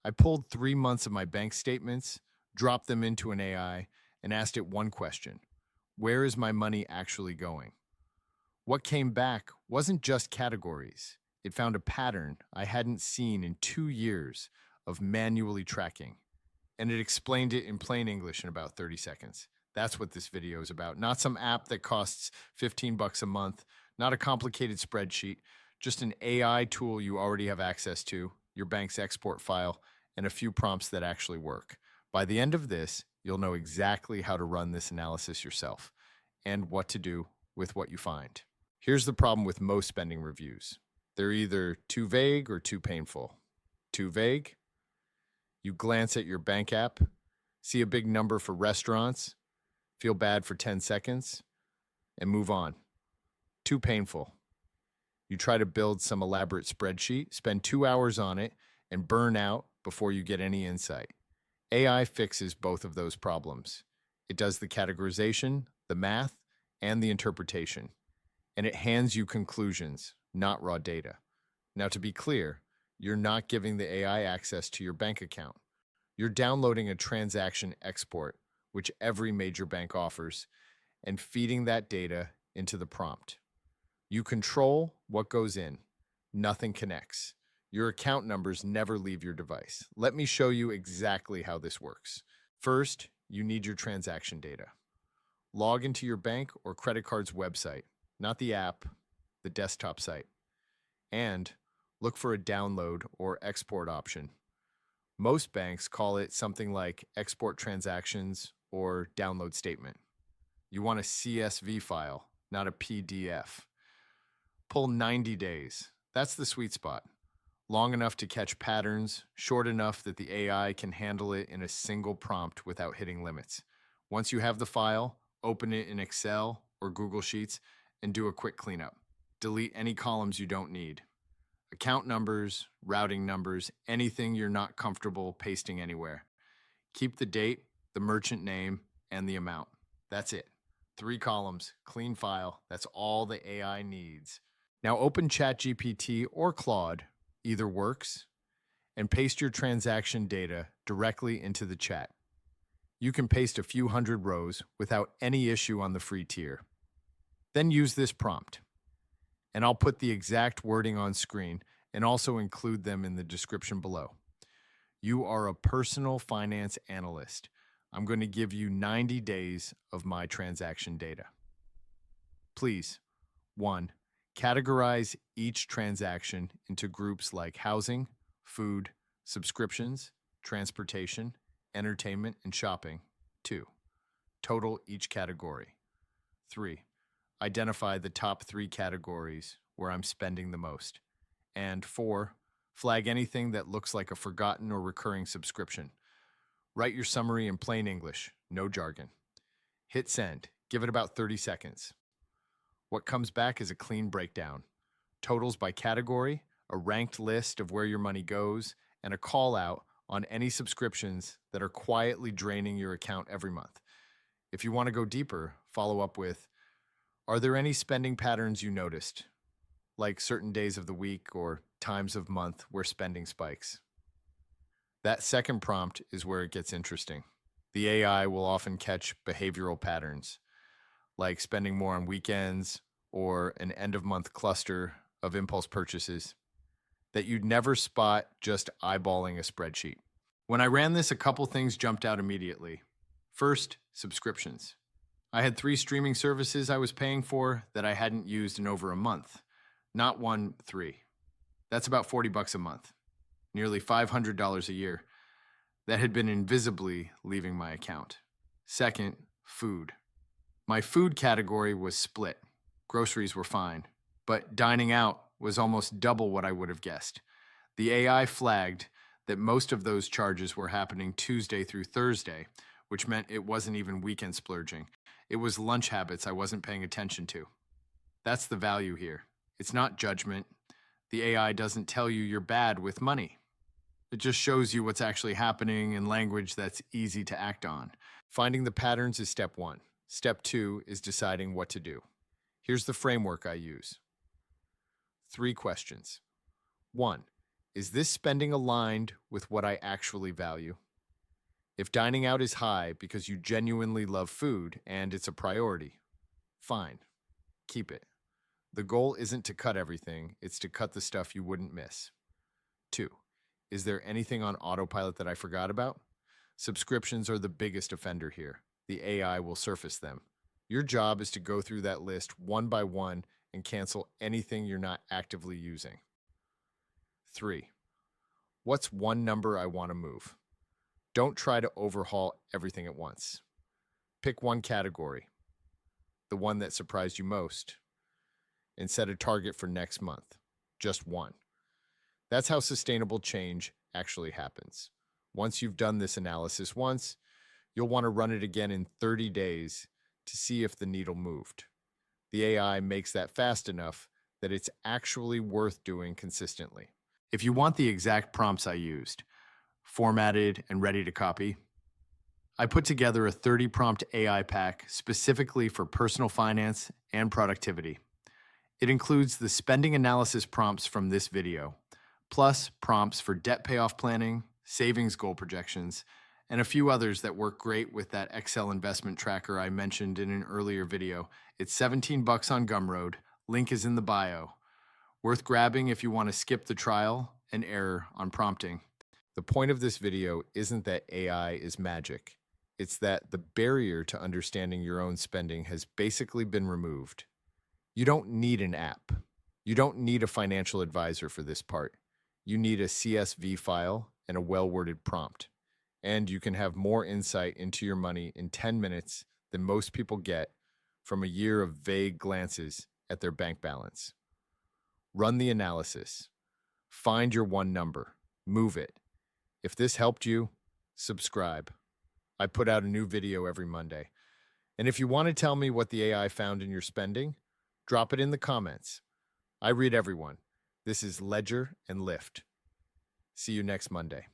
I pulled 3 months of my bank statements, dropped them into an AI, and asked it one question: where is my money actually going? What came back wasn't just categories. It found a pattern I hadn't seen in 2 years of manually tracking, and it explained it in plain English in about 30 seconds. That's what this video is about. Not some app that costs 15 bucks a month, not a complicated spreadsheet, just an AI tool you already have access to, your bank's export file, and a few prompts that actually work. By the end of this, you'll know exactly how to run this analysis yourself and what to do with what you find. Here's the problem with most spending reviews: they're either too vague or too painful. Too vague? You glance at your bank app, see a big number for restaurants, feel bad for 10 seconds, and move on. Too painful. You try to build some elaborate spreadsheet, spend 2 hours on it, and burn out before you get any insight. AI fixes both of those problems. It does the categorization, the math, and the interpretation. And it hands you conclusions, not raw data. Now, to be clear, you're not giving the AI access to your bank account. You're downloading a transaction export, which every major bank offers, and feeding that data into the prompt. You control what goes in. Nothing connects. Your account numbers never leave your device. Let me show you exactly how this works. First, you need your transaction data. Log into your bank or credit card's website, not the app, the desktop site. And look for a download or export option. Most banks call it something like export transactions or download statement. You want a CSV file, not a PDF. Pull 90 days. That's the sweet spot. Long enough to catch patterns, short enough that the AI can handle it in a single prompt without hitting limits. Once you have the file, open it in Excel or Google Sheets and do a quick cleanup. Delete any columns you don't need. Account numbers, routing numbers, anything you're not comfortable pasting anywhere. Keep the date, the merchant name, and the amount. That's it. 3 columns, clean file. That's all the AI needs. Now open ChatGPT or Claude, either works, and paste your transaction data directly into the chat. You can paste a few hundred rows without any issue on the free tier. Then use this prompt, and I'll put the exact wording on screen and also include them in the description below. You are a personal finance analyst. I'm going to give you 90 days of my transaction data. Please, 1, categorize each transaction into groups like housing, food, subscriptions, transportation, entertainment, and shopping. 2, total each category. 3, identify the top 3 categories where I'm spending the most. And 4, flag anything that looks like a forgotten or recurring subscription. Write your summary in plain English, no jargon. Hit send. Give it about 30 seconds. What comes back is a clean breakdown. Totals by category, a ranked list of where your money goes, and a call out on any subscriptions that are quietly draining your account every month. If you want to go deeper, follow up with, are there any spending patterns you noticed, like certain days of the week or times of month where spending spikes? That second prompt is where it gets interesting. The AI will often catch behavioral patterns, like spending more on weekends or an end-of-month cluster of impulse purchases that you'd never spot just eyeballing a spreadsheet. When I ran this, a couple things jumped out immediately. First, subscriptions. I had 3 streaming services I was paying for that I hadn't used in over a month. Not 1, 3. That's about 40 bucks a month, nearly $500 a year, that had been invisibly leaving my account. Second, food. My food category was split. Groceries were fine, but dining out was almost double what I would have guessed. The AI flagged that most of those charges were happening Tuesday through Thursday, which meant it wasn't even weekend splurging. It was lunch habits I wasn't paying attention to. That's the value here. It's not judgment. The AI doesn't tell you you're bad with money. It just shows you what's actually happening in language that's easy to act on. Finding the patterns is step 1. Step 2 is deciding what to do. Here's the framework I use. 3 questions. 1, Is this spending aligned with what I actually value? If dining out is high because you genuinely love food and it's a priority, fine, keep it. The goal isn't to cut everything, it's to cut the stuff you wouldn't miss. 2. Is there anything on autopilot that I forgot about? Subscriptions are the biggest offender here. The AI will surface them. Your job is to go through that list one by one and cancel anything you're not actively using. 3. What's one number I want to move? Don't try to overhaul everything at once. Pick one category, the one that surprised you most, and set a target for next month. Just one. That's how sustainable change actually happens. Once you've done this analysis once, you'll want to run it again in 30 days to see if the needle moved. The AI makes that fast enough that it's actually worth doing consistently. If you want the exact prompts I used, formatted and ready to copy, I put together a 30-prompt AI pack specifically for personal finance and productivity. It includes the spending analysis prompts from this video, plus prompts for debt payoff planning, savings goal projections, and a few others that work great with that Excel investment tracker I mentioned in an earlier video. It's $17 on Gumroad. Link is in the bio. Worth grabbing if you want to skip the trial and error on prompting. The point of this video isn't that AI is magic. It's that the barrier to understanding your own spending has basically been removed. You don't need an app. You don't need a financial advisor for this part. You need a CSV file and a well-worded prompt. And you can have more insight into your money in 10 minutes than most people get from a year of vague glances at their bank balance. Run the analysis. Find your one number. Move it. If this helped you, subscribe. I put out a new video every Monday. And if you want to tell me what the AI found in your spending, drop it in the comments. I read everyone. This is Ledger and Lift. See you next Monday.